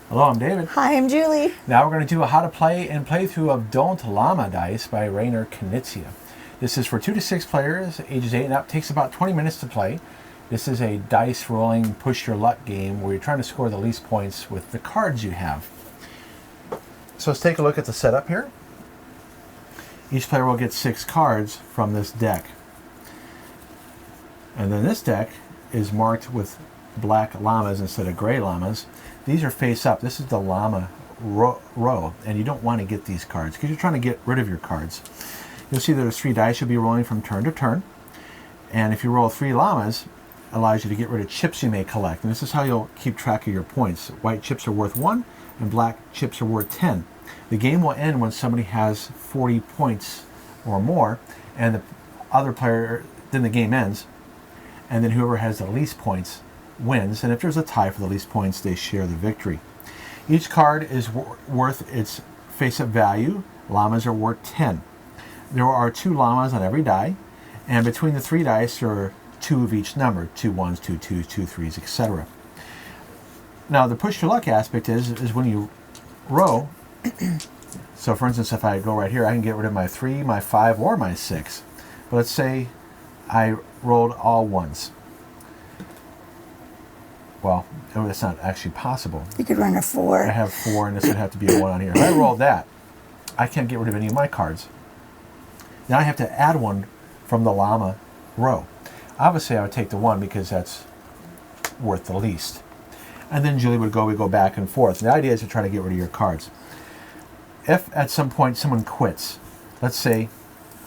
Hello, I'm David. Hi, I'm Julie. Now we're going to do a how to play and playthrough of L.L.A.M.A Dice by Rainer Knizia. This is for 2 to 6 players, ages 8 and up. Takes about 20 minutes to play. This is a dice rolling push your luck game where you're trying to score the least points with the cards you have. So let's take a look at the setup here. Each player will get 6 cards from this deck. And then this deck is marked with black llamas instead of gray llamas. These are face up. This is the llama row, and you don't want to get these cards because you're trying to get rid of your cards. You'll see there's 3 dice you'll be rolling from turn to turn, and if you roll 3 llamas, it allows you to get rid of chips you may collect, and this is how you'll keep track of your points. White chips are worth 1 and black chips are worth 10. The game will end when somebody has 40 points or more, and the other player, then the game ends, and then whoever has the least points wins, and if there's a tie for the least points, they share the victory. Each card is worth its face-up value. Llamas are worth 10. There are 2 llamas on every die, and between the 3 dice there are 2 of each number, 2 1s, 2 2s, 2 3s, etc. Now the push your luck aspect is when you row. So for instance, if I go right here, I can get rid of my 3, my 5, or my 6. But let's say I rolled all 1s. Well, that's not actually possible. You could run a 4. I have 4, and this would have to be a 1 on here. If I roll that, I can't get rid of any of my cards. Now I have to add 1 from the llama row. Obviously, I would take the 1 because that's worth the least. And then Julie would go, we go back and forth. And the idea is to try to get rid of your cards. If at some point someone quits, let's say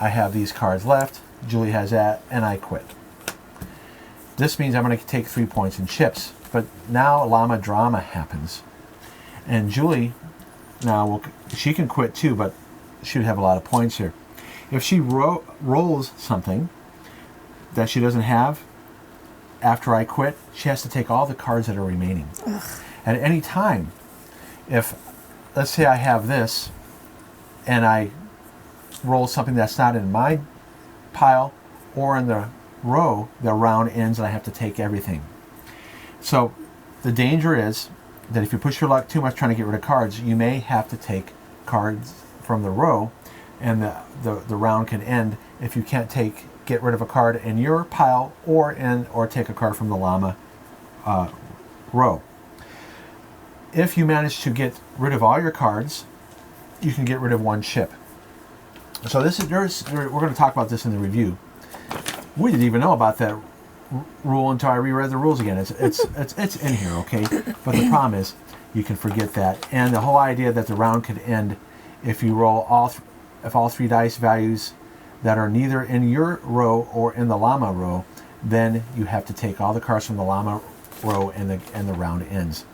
I have these cards left, Julie has that, and I quit. This means I'm going to take 3 points in chips. But now llama drama happens. And Julie, now she can quit too, but she would have a lot of points here. If she rolls something that she doesn't have after I quit, she has to take all the cards that are remaining. Ugh. At any time, if, let's say I have this, and I roll something that's not in my pile or in the row, the round ends and I have to take everything. So the danger is that if you push your luck too much trying to get rid of cards, you may have to take cards from the row, and the round can end if you can't get rid of a card in your pile or take a card from the llama row. If you manage to get rid of all your cards, you can get rid of 1 chip. So we're going to talk about this in the review. We didn't even know about that rule until I reread the rules again. It's in here, okay? But the problem is you can forget that, and the whole idea that the round could end if you roll all 3 dice values that are neither in your row or in the llama row, then you have to take all the cards from the llama row and the round ends.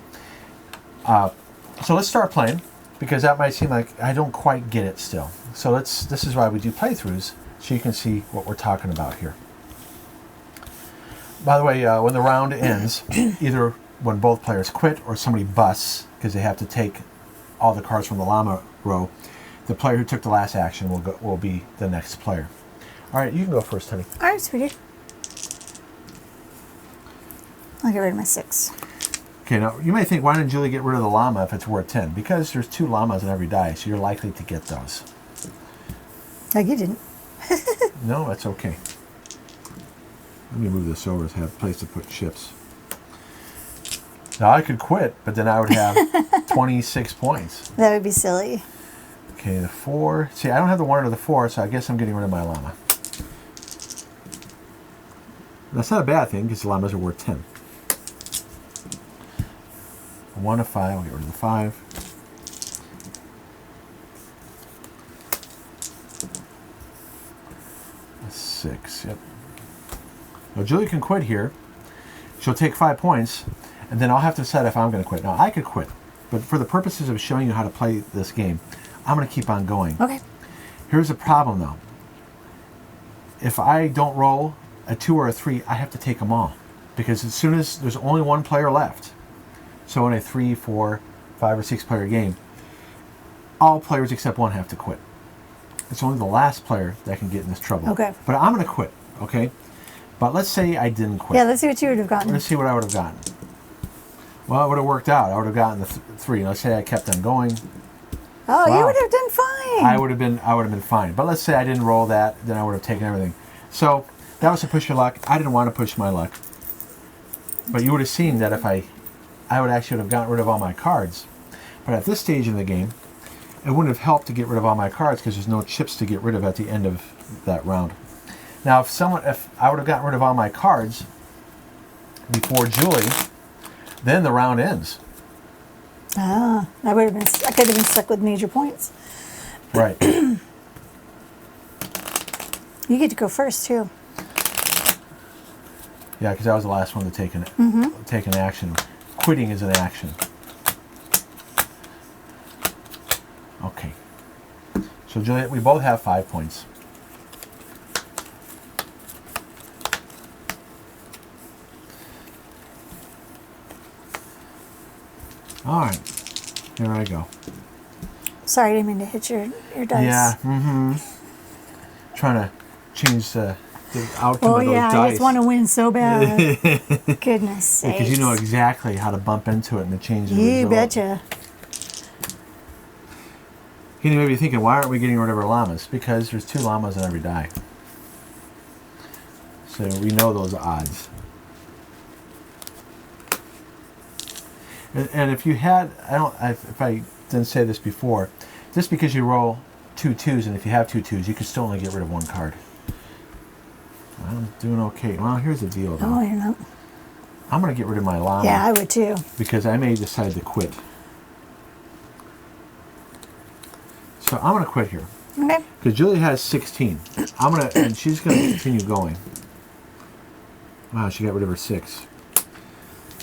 So let's start playing, because that might seem like I don't quite get it still. So this is why we do playthroughs, so you can see what we're talking about here. By the way, when the round ends, either when both players quit or somebody busts because they have to take all the cards from the llama row, the player who took the last action will be the next player. All right, you can go first, honey. All right, sweetie. I'll get rid of my 6. Okay, now you may think, why didn't Julie get rid of the llama if it's worth 10? Because there's 2 llamas in every die, so you're likely to get those. Like you didn't. No, that's okay. Let me move this over to have a place to put chips. Now I could quit, but then I would have 26 points. That would be silly. Okay, the 4. See, I don't have the 1 or the 4, so I guess I'm getting rid of my llama. That's not a bad thing, because llamas are worth 10. 1 to 5, I'll get rid of the 5. A 6, yep. Now Julie can quit here. She'll take 5 points, and then I'll have to decide if I'm going to quit. Now I could quit, but for the purposes of showing you how to play this game, I'm going to keep on going. Okay. Here's the problem though. If I don't roll a 2 or a 3, I have to take them all, because as soon as there's only 1 player left, so in a 3, 4, 5, or 6 player game, all players except 1 have to quit. It's only the last player that can get in this trouble. Okay. But I'm going to quit, okay? But let's say I didn't quit. Yeah, let's see what you would have gotten. Let's see what I would have gotten. Well, it would have worked out. I would have gotten the 3. Let's say I kept on going. Oh, Wow. you would have done fine. I would have been fine. But let's say I didn't roll that, then I would have taken everything. So that was to push your luck. I didn't want to push my luck. But you would have seen that if I would actually have gotten rid of all my cards. But at this stage in the game, it wouldn't have helped to get rid of all my cards because there's no chips to get rid of at the end of that round. Now, if I would have gotten rid of all my cards before Julie, then the round ends. Ah, I could have been stuck with major points. Right. You get to go first too. Yeah, because I was the last one to take an action. Quitting is an action. Okay. So Juliet, we both have 5 points. All right. Here I go. Sorry, I didn't mean to hit your dice. Yeah. Trying to change the outcome of those dice. I just want to win so bad. Goodness sakes. Because you know exactly how to bump into it and to change the You result. betcha. You may be thinking, why aren't we getting rid of our llamas? Because there's 2 llamas on every die. So we know those odds. And if you had, if I didn't say this before, just because you roll 2 2s, and if you have 2 2s, you can still only get rid of 1 card. I'm doing okay. Well, here's the deal, though. Oh, you know. I'm going to get rid of my llama. Yeah, I would too. Because I may decide to quit. So I'm going to quit here. Okay. Because Julie has 16. And she's going to continue going. Wow, she got rid of her 6.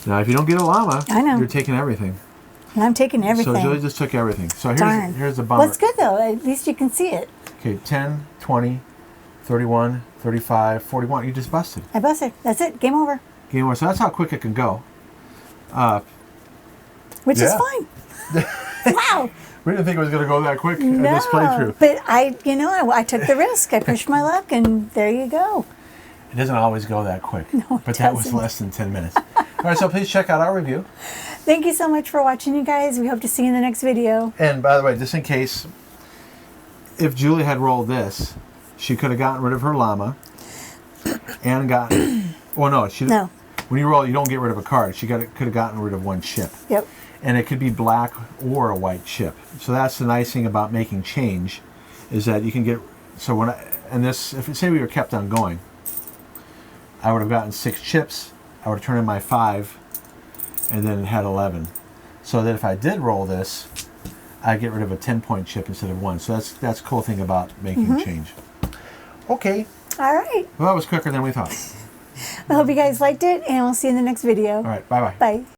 Now, if you don't get a llama, I know. you're taking everything. And I'm taking everything. So Julie just took everything. So Darn. here's the bummer. Well, it's good though. At least you can see it. Okay, 10, 20, 31, 35, 41. You just busted. I busted. That's it. Game over. Game over. So that's how quick it can go. Which is Yeah. fine. Wow. We didn't think it was going to go that quick in No, this playthrough. but I took the risk. I pushed my luck, and there you go. It doesn't always go that quick. No, it but that was doesn't. less than 10 minutes. All right, so please check out our review. Thank you so much for watching, you guys. We hope to see you in the next video. And by the way, just in case, if Julie had rolled this, she could have gotten rid of her llama and gotten... Well, no. No. When you roll, you don't get rid of a card. She could have gotten rid of 1 chip. Yep. And it could be black or a white chip. So that's the nice thing about making change, is that you can get... So when if say we were kept on going, I would have gotten 6 chips. I would have turned in my 5, and then it had 11. So that if I did roll this, I get rid of a 10-point chip instead of 1. So that's the cool thing about making change. Okay. All right. Well, that was quicker than we thought. I hope you guys liked it, and we'll see you in the next video. All right. Bye-bye. Bye.